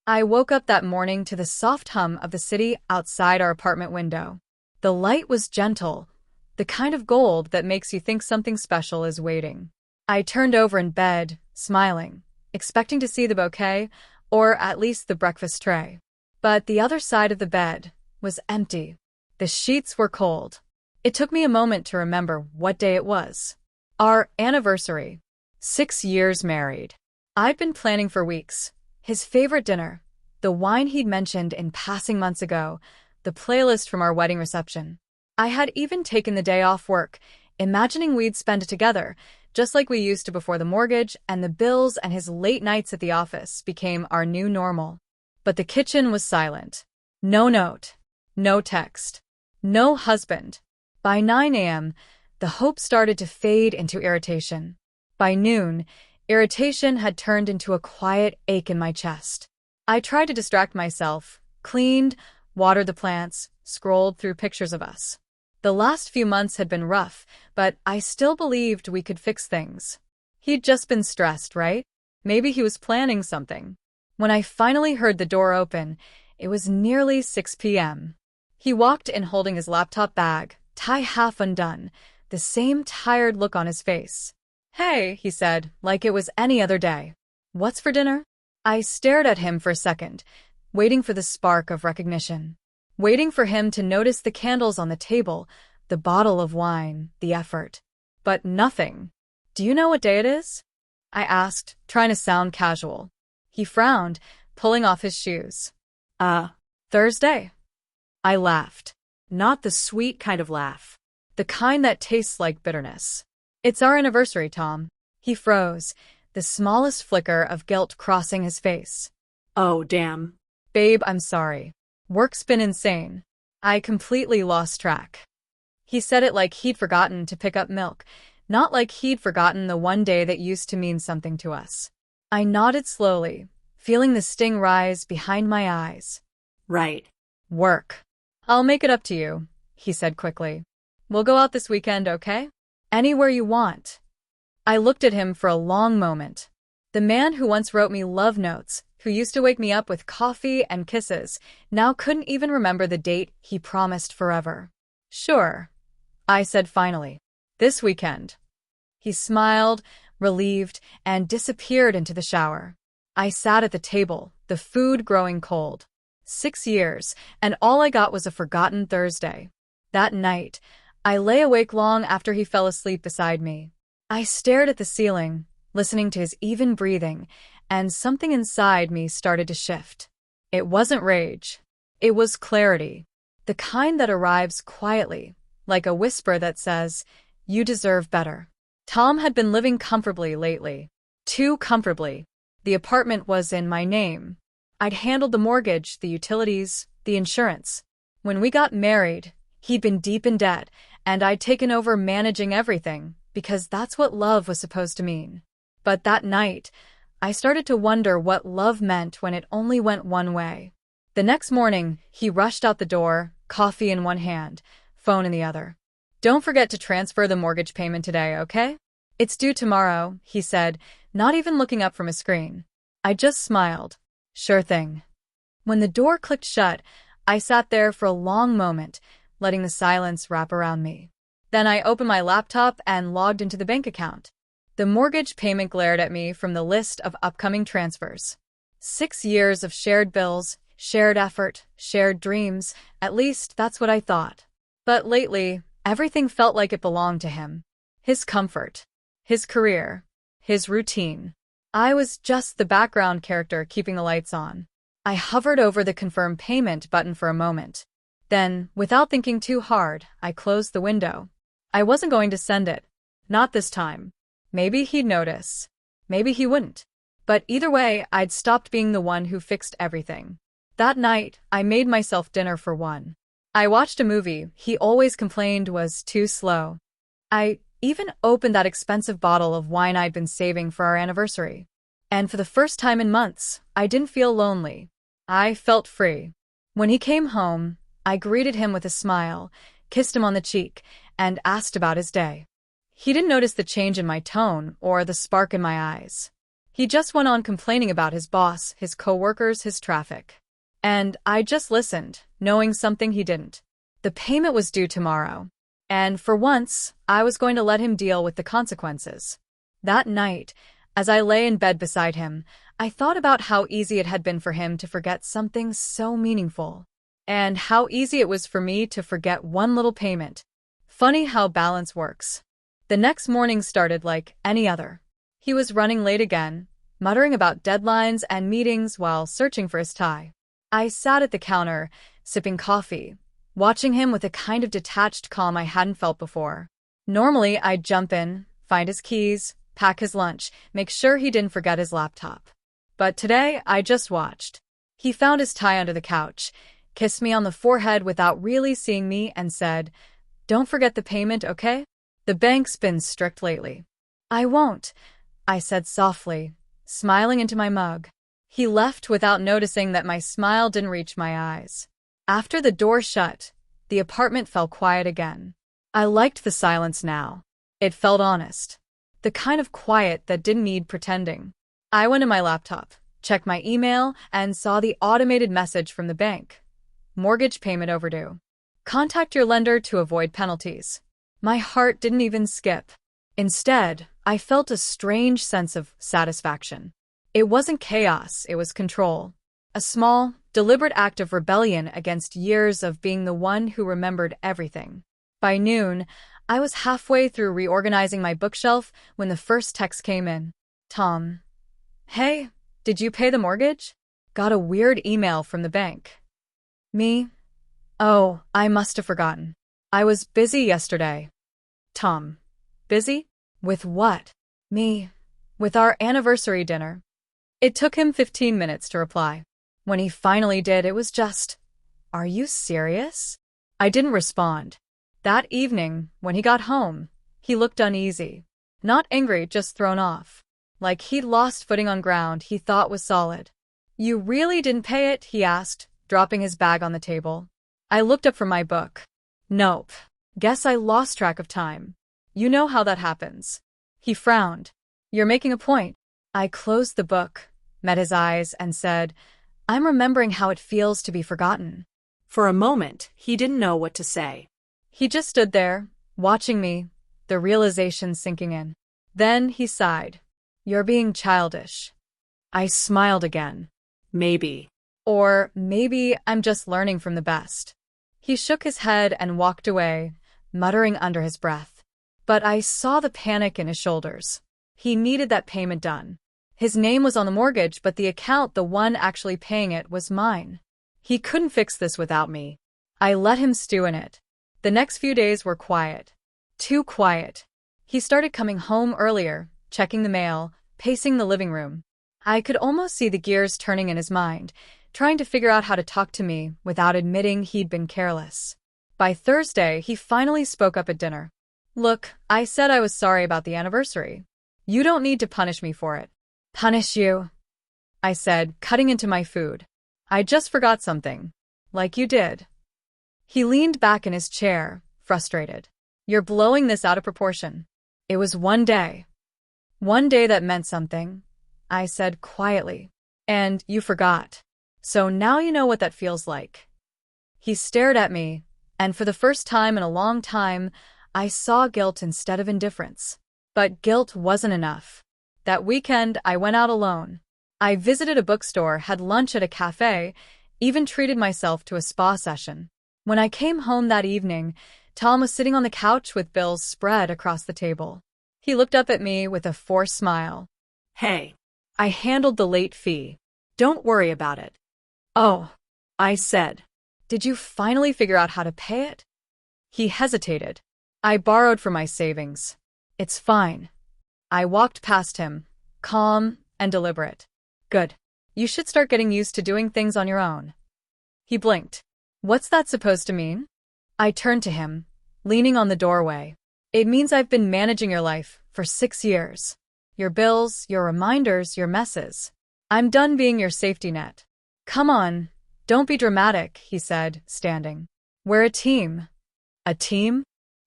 I woke up that morning to the soft hum of the city outside our apartment window. The light was gentle, the kind of gold that makes you think something special is waiting. I turned over in bed, smiling, expecting to see the bouquet, or at least the breakfast tray. But the other side of the bed was empty. The sheets were cold. It took me a moment to remember what day it was. Our anniversary. 6 years married. I'd been planning for weeks. His favorite dinner, the wine he'd mentioned in passing months ago, the playlist from our wedding reception. I had even taken the day off work, imagining we'd spend it together, just like we used to before the mortgage and the bills and his late nights at the office became our new normal. But the kitchen was silent. No note, no text, no husband. By 9 a.m., the hope started to fade into irritation. By noon, irritation had turned into a quiet ache in my chest. I tried to distract myself, cleaned, watered the plants, scrolled through pictures of us. The last few months had been rough, but I still believed we could fix things. He'd just been stressed, right? Maybe he was planning something. When I finally heard the door open, it was nearly 6 p.m. He walked in holding his laptop bag, tie half undone, the same tired look on his face. "Hey," he said, like it was any other day. "What's for dinner?" I stared at him for a second, waiting for the spark of recognition. Waiting for him to notice the candles on the table, the bottle of wine, the effort. But nothing. "Do you know what day it is?" I asked, trying to sound casual. He frowned, pulling off his shoes. Thursday." I laughed. Not the sweet kind of laugh. The kind that tastes like bitterness. "It's our anniversary, Tom." He froze, the smallest flicker of guilt crossing his face. Oh, damn. "Babe, I'm sorry. Work's been insane. I completely lost track." He said it like he'd forgotten to pick up milk, not like he'd forgotten the one day that used to mean something to us. I nodded slowly, feeling the sting rise behind my eyes. Right. "Work. I'll make it up to you," he said quickly. "We'll go out this weekend, okay? Anywhere you want." I looked at him for a long moment. The man who once wrote me love notes, who used to wake me up with coffee and kisses, now couldn't even remember the date he promised forever. "Sure," I said finally. "This weekend." He smiled, relieved, and disappeared into the shower. I sat at the table, the food growing cold. 6 years, and all I got was a forgotten Thursday. That night, I lay awake long after he fell asleep beside me. I stared at the ceiling, listening to his even breathing, and something inside me started to shift. It wasn't rage. It was clarity. The kind that arrives quietly, like a whisper that says, "You deserve better." Tom had been living comfortably lately. Too comfortably. The apartment was in my name. I'd handled the mortgage, the utilities, the insurance. When we got married, he'd been deep in debt, and I'd taken over managing everything, because that's what love was supposed to mean. But that night, I started to wonder what love meant when it only went one way. The next morning, he rushed out the door, coffee in one hand, phone in the other. "Don't forget to transfer the mortgage payment today, okay? It's due tomorrow," he said, not even looking up from his screen. I just smiled. "Sure thing." When the door clicked shut, I sat there for a long moment, letting the silence wrap around me. Then I opened my laptop and logged into the bank account. The mortgage payment glared at me from the list of upcoming transfers. 6 years of shared bills, shared effort, shared dreams, at least that's what I thought. But lately, everything felt like it belonged to him. His comfort, his career, his routine. I was just the background character keeping the lights on. I hovered over the confirm payment button for a moment. Then, without thinking too hard, I closed the window. I wasn't going to send it. Not this time. Maybe he'd notice. Maybe he wouldn't. But either way, I'd stopped being the one who fixed everything. That night, I made myself dinner for one. I watched a movie he always complained was too slow. I even opened that expensive bottle of wine I'd been saving for our anniversary. And for the first time in months, I didn't feel lonely. I felt free. When he came home, I greeted him with a smile, kissed him on the cheek, and asked about his day. He didn't notice the change in my tone or the spark in my eyes. He just went on complaining about his boss, his coworkers, his traffic. And I just listened, knowing something he didn't. The payment was due tomorrow. And for once, I was going to let him deal with the consequences. That night, as I lay in bed beside him, I thought about how easy it had been for him to forget something so meaningful. And how easy it was for me to forget one little payment. Funny how balance works. The next morning started like any other. He was running late again, muttering about deadlines and meetings while searching for his tie. I sat at the counter, sipping coffee, watching him with a kind of detached calm I hadn't felt before. Normally, I'd jump in, find his keys, pack his lunch, make sure he didn't forget his laptop. But today, I just watched. He found his tie under the couch, kissed me on the forehead without really seeing me, and said, "Don't forget the payment, okay? The bank's been strict lately." "I won't," I said softly, smiling into my mug. He left without noticing that my smile didn't reach my eyes. After the door shut, the apartment fell quiet again. I liked the silence now. It felt honest. The kind of quiet that didn't need pretending. I went to my laptop, checked my email, and saw the automated message from the bank. Mortgage payment overdue. Contact your lender to avoid penalties. My heart didn't even skip. Instead, I felt a strange sense of satisfaction. It wasn't chaos, it was control. A small, deliberate act of rebellion against years of being the one who remembered everything. By noon, I was halfway through reorganizing my bookshelf when the first text came in. "Tom. Hey, did you pay the mortgage?" Got a weird email from the bank. Me? Oh, I must have forgotten. I was busy yesterday. Tom. Busy? With what? Me. With our anniversary dinner. It took him 15 minutes to reply. When he finally did, it was just, "Are you serious?" I didn't respond. That evening, when he got home, he looked uneasy. Not angry, just thrown off. Like he'd lost footing on ground he thought was solid. "You really didn't pay it?" he asked, dropping his bag on the table. I looked up from my book. "Nope. Guess I lost track of time. You know how that happens." He frowned. "You're making a point." I closed the book, met his eyes, and said, "I'm remembering how it feels to be forgotten." For a moment, he didn't know what to say. He just stood there, watching me, the realization sinking in. Then he sighed. "You're being childish." I smiled again. Maybe. Or maybe I'm just learning from the best. He shook his head and walked away, muttering under his breath. But I saw the panic in his shoulders. He needed that payment done. His name was on the mortgage, but the account, the one actually paying it, was mine. He couldn't fix this without me. I let him stew in it. The next few days were quiet. Too quiet. He started coming home earlier, checking the mail, pacing the living room. I could almost see the gears turning in his mind, trying to figure out how to talk to me without admitting he'd been careless. By Thursday, he finally spoke up at dinner. "Look, I said I was sorry about the anniversary. You don't need to punish me for it." "Punish you?" I said, cutting into my food. "I just forgot something. Like you did." He leaned back in his chair, frustrated. "You're blowing this out of proportion." "It was one day." "One day that meant something," I said quietly. "And you forgot. So now you know what that feels like." He stared at me, and for the first time in a long time, I saw guilt instead of indifference. But guilt wasn't enough. That weekend, I went out alone. I visited a bookstore, had lunch at a cafe, even treated myself to a spa session. When I came home that evening, Tom was sitting on the couch with bills spread across the table. He looked up at me with a forced smile. "Hey." I handled the late fee. "Don't worry about it." "Oh," I said. "Did you finally figure out how to pay it?" He hesitated. "I borrowed from my savings. It's fine." I walked past him, calm and deliberate. "Good. You should start getting used to doing things on your own." He blinked. "What's that supposed to mean?" I turned to him, leaning on the doorway. "It means I've been managing your life for 6 years. Your bills, your reminders, your messes. I'm done being your safety net." "Come on, don't be dramatic," he said, standing. "We're a team." "A team?"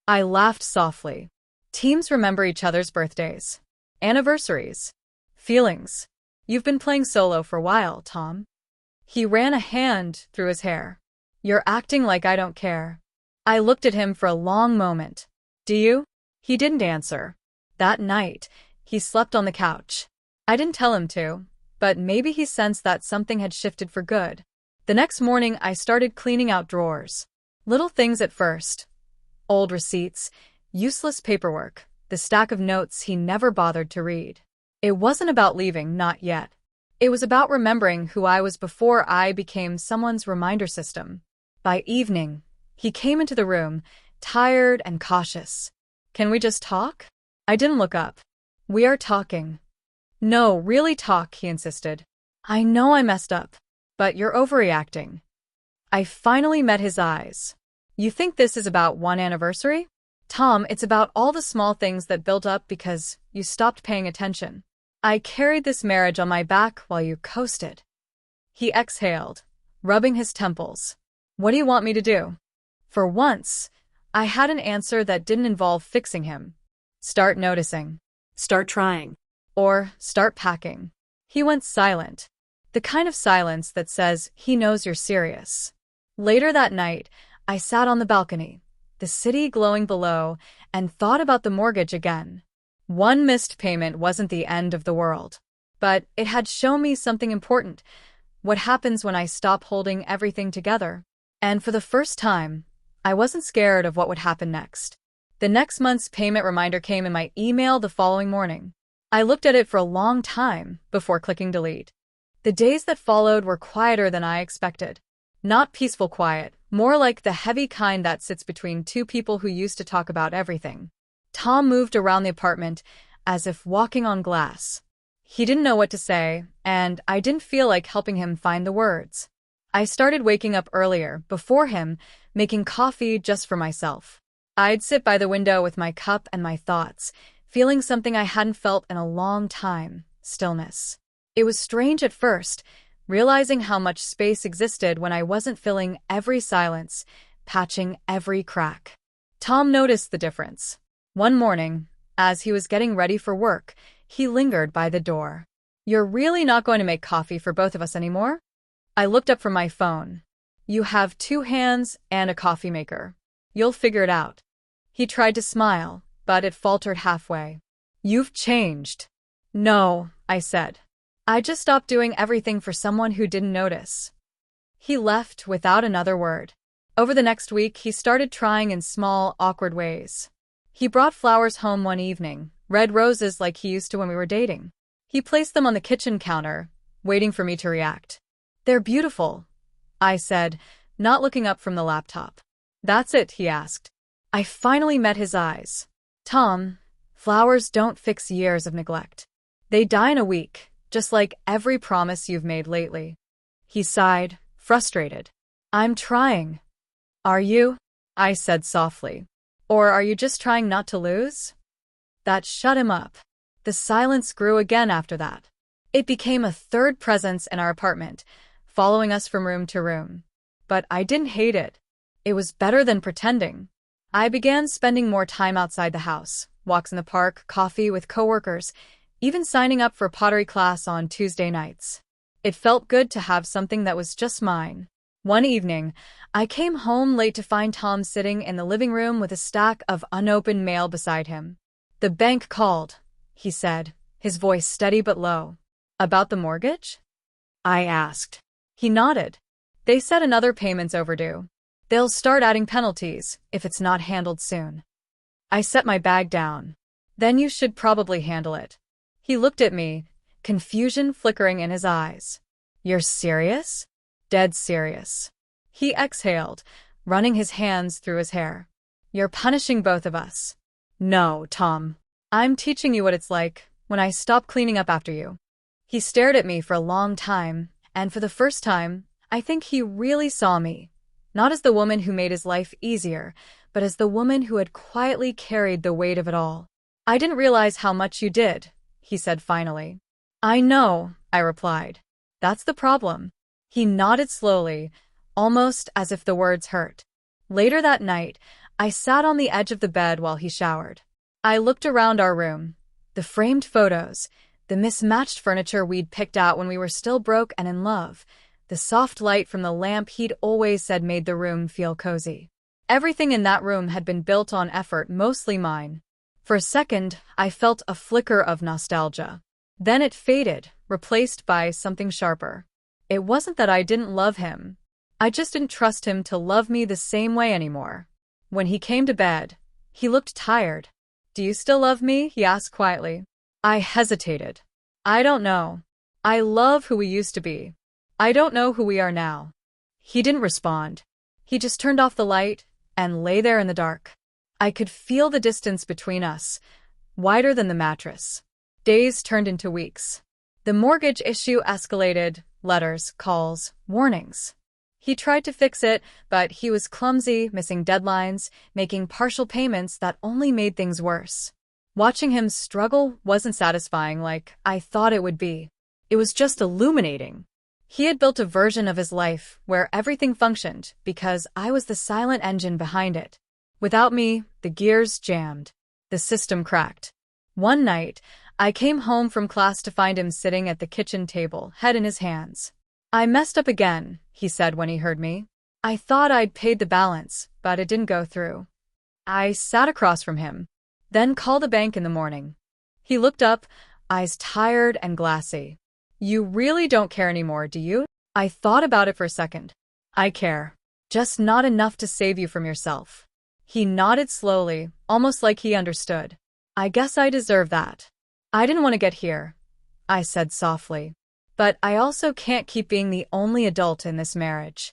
I laughed softly. "Teams remember each other's birthdays, anniversaries, Feelings. You've been playing solo for a while, Tom. He ran a hand through his hair. You're acting like I don't care. I looked at him for a long moment. Do you? He didn't answer. That night, he slept on the couch. I didn't tell him to, but maybe he sensed that something had shifted for good. The next morning, I started cleaning out drawers. Little things at first. Old receipts, useless paperwork, the stack of notes he never bothered to read. It wasn't about leaving, not yet. It was about remembering who I was before I became someone's reminder system. By evening, he came into the room, tired and cautious. Can we just talk? I didn't look up. We are talking. No, really talk, he insisted. I know I messed up, but you're overreacting. I finally met his eyes. You think this is about one anniversary? Tom, it's about all the small things that built up because you stopped paying attention. I carried this marriage on my back while you coasted. He exhaled, rubbing his temples. What do you want me to do? For once, I had an answer that didn't involve fixing him. Start noticing. Start trying. Or start packing. He went silent. The kind of silence that says he knows you're serious. Later that night, I sat on the balcony, the city glowing below, and thought about the mortgage again. One missed payment wasn't the end of the world, but it had shown me something important, what happens when I stop holding everything together. And for the first time, I wasn't scared of what would happen next. The next month's payment reminder came in my email the following morning. I looked at it for a long time before clicking delete. The days that followed were quieter than I expected. Not peaceful quiet, more like the heavy kind that sits between two people who used to talk about everything. Tom moved around the apartment as if walking on glass. He didn't know what to say, and I didn't feel like helping him find the words. I started waking up earlier, before him, making coffee just for myself. I'd sit by the window with my cup and my thoughts, feeling something I hadn't felt in a long time, stillness. It was strange at first, realizing how much space existed when I wasn't filling every silence, patching every crack. Tom noticed the difference. One morning, as he was getting ready for work, he lingered by the door. You're really not going to make coffee for both of us anymore? I looked up from my phone. You have 2 hands and a coffee maker. You'll figure it out. He tried to smile, but it faltered halfway. You've changed. No, I said. I just stopped doing everything for someone who didn't notice. He left without another word. Over the next week, he started trying in small, awkward ways. He brought flowers home one evening, red roses like he used to when we were dating. He placed them on the kitchen counter, waiting for me to react. They're beautiful, I said, not looking up from the laptop. That's it, he asked. I finally met his eyes. Tom, flowers don't fix years of neglect. They die in a week, just like every promise you've made lately. He sighed, frustrated. I'm trying. Are you? I said softly. Or are you just trying not to lose? That shut him up. The silence grew again after that. It became a third presence in our apartment, following us from room to room. But I didn't hate it. It was better than pretending. I began spending more time outside the house, walks in the park, coffee with coworkers, even signing up for pottery class on Tuesday nights. It felt good to have something that was just mine. One evening, I came home late to find Tom sitting in the living room with a stack of unopened mail beside him. The bank called, he said, his voice steady but low. About the mortgage? I asked. He nodded. They said another payment's overdue. They'll start adding penalties if it's not handled soon. I set my bag down. Then you should probably handle it. He looked at me, confusion flickering in his eyes. You're serious? Dead serious. He exhaled, running his hands through his hair. You're punishing both of us. No, Tom. I'm teaching you what it's like when I stop cleaning up after you. He stared at me for a long time, and for the first time, I think he really saw me. Not as the woman who made his life easier, but as the woman who had quietly carried the weight of it all. I didn't realize how much you did, he said finally. I know, I replied. That's the problem. He nodded slowly, almost as if the words hurt. Later that night, I sat on the edge of the bed while he showered. I looked around our room. The framed photos, The mismatched furniture we'd picked out when we were still broke and in love. The soft light from the lamp he'd always said made the room feel cozy. Everything in that room had been built on effort, mostly mine. For a second, I felt a flicker of nostalgia. Then it faded, replaced by something sharper. It wasn't that I didn't love him. I just didn't trust him to love me the same way anymore. When he came to bed, he looked tired. "Do you still love me?" he asked quietly. I hesitated. "I don't know. I love who we used to be. I don't know who we are now." He didn't respond. He just turned off the light and lay there in the dark. I could feel the distance between us, wider than the mattress. Days turned into weeks. The mortgage issue escalated, letters, calls, warnings. He tried to fix it, but he was clumsy, missing deadlines, making partial payments that only made things worse. Watching him struggle wasn't satisfying like I thought it would be. It was just illuminating. He had built a version of his life where everything functioned because I was the silent engine behind it. Without me, the gears jammed. The system cracked. One night, I came home from class to find him sitting at the kitchen table, head in his hands. "I messed up again," he said when he heard me. "I thought I'd paid the balance, but it didn't go through." I sat across from him, then called a bank in the morning. He looked up, eyes tired and glassy. "You really don't care anymore, do you?" I thought about it for a second. "I care. Just not enough to save you from yourself." He nodded slowly, almost like he understood. "I guess I deserve that. I didn't want to get here," I said softly. "But I also can't keep being the only adult in this marriage."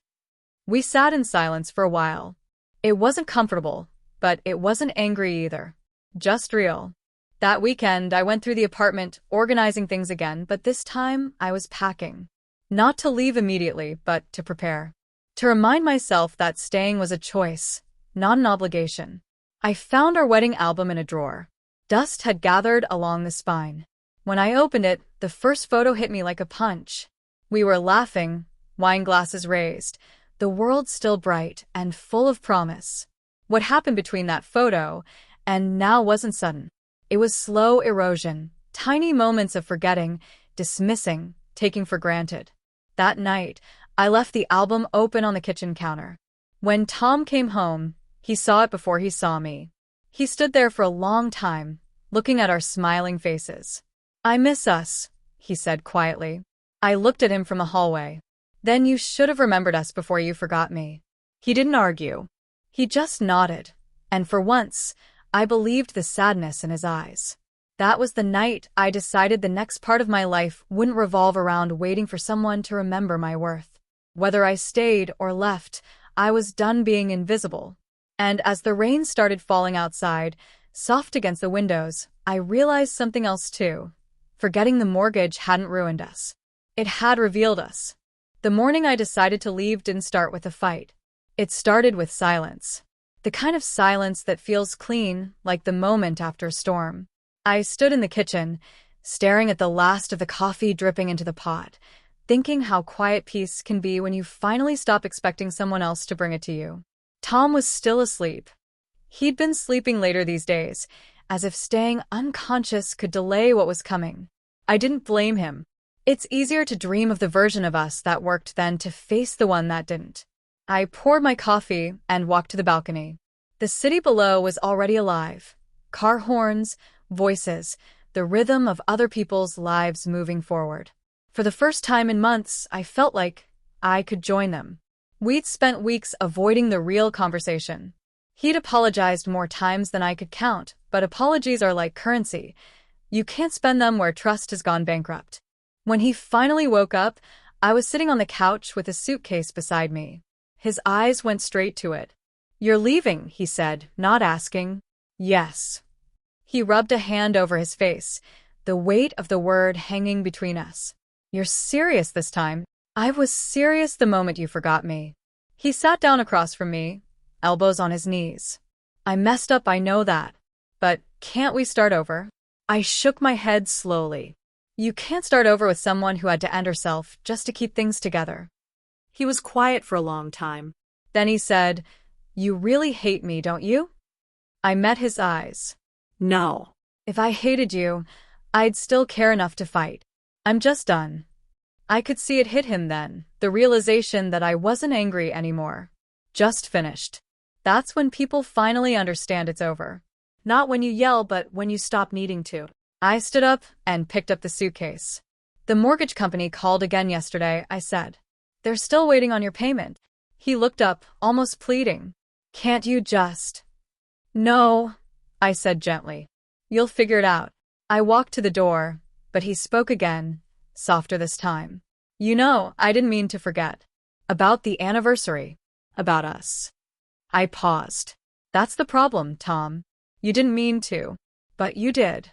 We sat in silence for a while. It wasn't comfortable, but it wasn't angry either. Just real. That weekend, I went through the apartment, organizing things again, but this time I was packing. Not to leave immediately, but to prepare. To remind myself that staying was a choice, not an obligation. I found our wedding album in a drawer. Dust had gathered along the spine. When I opened it, the first photo hit me like a punch. We were laughing, wine glasses raised, the world still bright and full of promise. What happened between that photo and now wasn't sudden. It was slow erosion, tiny moments of forgetting, dismissing, taking for granted. That night, I left the album open on the kitchen counter. When Tom came home, he saw it before he saw me. He stood there for a long time, looking at our smiling faces. "I miss us," he said quietly. I looked at him from the hallway. "Then you should have remembered us before you forgot me." He didn't argue. He just nodded, and for once, I believed the sadness in his eyes. That was the night I decided the next part of my life wouldn't revolve around waiting for someone to remember my worth. Whether I stayed or left, I was done being invisible. And as the rain started falling outside, soft against the windows, I realized something else too. Forgetting the mortgage hadn't ruined us. It had revealed us. The morning I decided to leave didn't start with a fight. It started with silence. The kind of silence that feels clean, like the moment after a storm. I stood in the kitchen, staring at the last of the coffee dripping into the pot, thinking how quiet peace can be when you finally stop expecting someone else to bring it to you. Tom was still asleep. He'd been sleeping later these days, as if staying unconscious could delay what was coming. I didn't blame him. It's easier to dream of the version of us that worked than to face the one that didn't. I poured my coffee and walked to the balcony. The city below was already alive. Car horns, voices, the rhythm of other people's lives moving forward. For the first time in months, I felt like I could join them. We'd spent weeks avoiding the real conversation. He'd apologized more times than I could count, but apologies are like currency. You can't spend them where trust has gone bankrupt. When he finally woke up, I was sitting on the couch with a suitcase beside me. His eyes went straight to it. "You're leaving," he said, not asking. "Yes." He rubbed a hand over his face, the weight of the word hanging between us. "You're serious this time?" "I was serious the moment you forgot me." He sat down across from me, elbows on his knees. "I messed up, I know that. But can't we start over?" I shook my head slowly. "You can't start over with someone who had to end herself just to keep things together." He was quiet for a long time. Then he said, "You really hate me, don't you?" I met his eyes. No. "If I hated you, I'd still care enough to fight. I'm just done. I could see it hit him then, the realization that I wasn't angry anymore. Just finished. That's when people finally understand it's over. Not when you yell, but when you stop needing to. I stood up and picked up the suitcase. The mortgage company called again yesterday, I said. They're still waiting on your payment. He looked up, almost pleading. Can't you just... No, I said gently. You'll figure it out. I walked to the door, but he spoke again, softer this time. You know, I didn't mean to forget. About the anniversary. About us. I paused. That's the problem, Tom. You didn't mean to, but you did.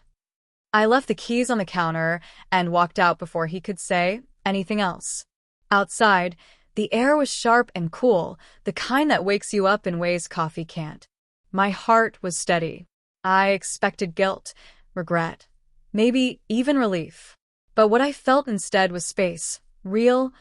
I left the keys on the counter and walked out before he could say anything else. Outside, the air was sharp and cool, the kind that wakes you up in ways coffee can't. My heart was steady. I expected guilt, regret, maybe even relief. But what I felt instead was space, real,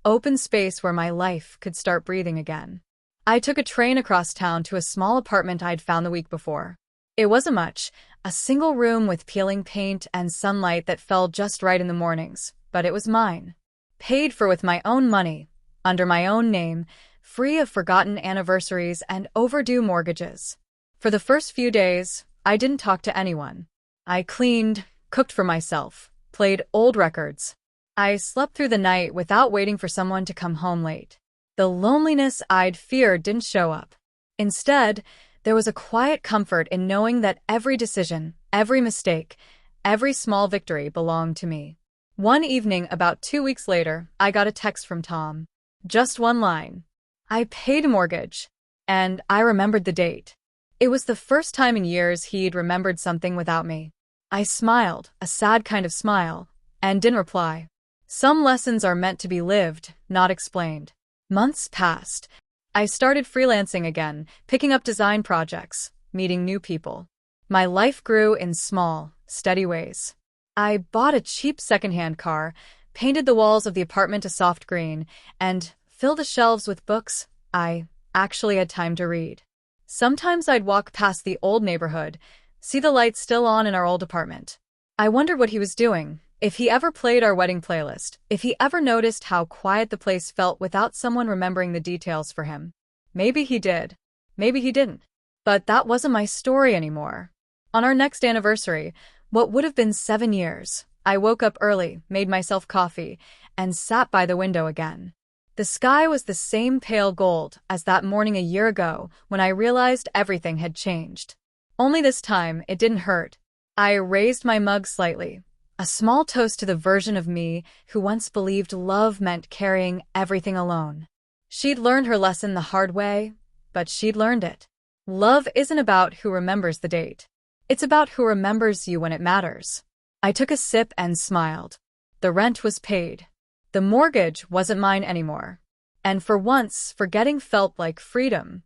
open space where my life could start breathing again. I took a train across town to a small apartment I'd found the week before. It wasn't much, a single room with peeling paint and sunlight that fell just right in the mornings, but it was mine. Paid for with my own money, under my own name, free of forgotten anniversaries and overdue mortgages. For the first few days, I didn't talk to anyone. I cleaned, cooked for myself, played old records. I slept through the night without waiting for someone to come home late. The loneliness I'd feared didn't show up. Instead, there was a quiet comfort in knowing that every decision, every mistake, every small victory belonged to me. One evening, about 2 weeks later, I got a text from Tom. Just one line. I paid a mortgage. And I remembered the date. It was the first time in years he'd remembered something without me. I smiled, a sad kind of smile, and didn't reply. Some lessons are meant to be lived, not explained. Months passed. I started freelancing again, picking up design projects, meeting new people. My life grew in small, steady ways. I bought a cheap secondhand car, painted the walls of the apartment a soft green, and filled the shelves with books I actually had time to read. Sometimes I'd walk past the old neighborhood, see the lights still on in our old apartment. I wondered what he was doing, if he ever played our wedding playlist, if he ever noticed how quiet the place felt without someone remembering the details for him. Maybe he did. Maybe he didn't. But that wasn't my story anymore. On our next anniversary, what would have been 7 years, I woke up early, made myself coffee, and sat by the window again. The sky was the same pale gold as that morning a year ago when I realized everything had changed. Only this time, it didn't hurt. I raised my mug slightly. A small toast to the version of me who once believed love meant carrying everything alone. She'd learned her lesson the hard way, but she'd learned it. Love isn't about who remembers the date. It's about who remembers you when it matters. I took a sip and smiled. The rent was paid. The mortgage wasn't mine anymore. And for once, forgetting felt like freedom.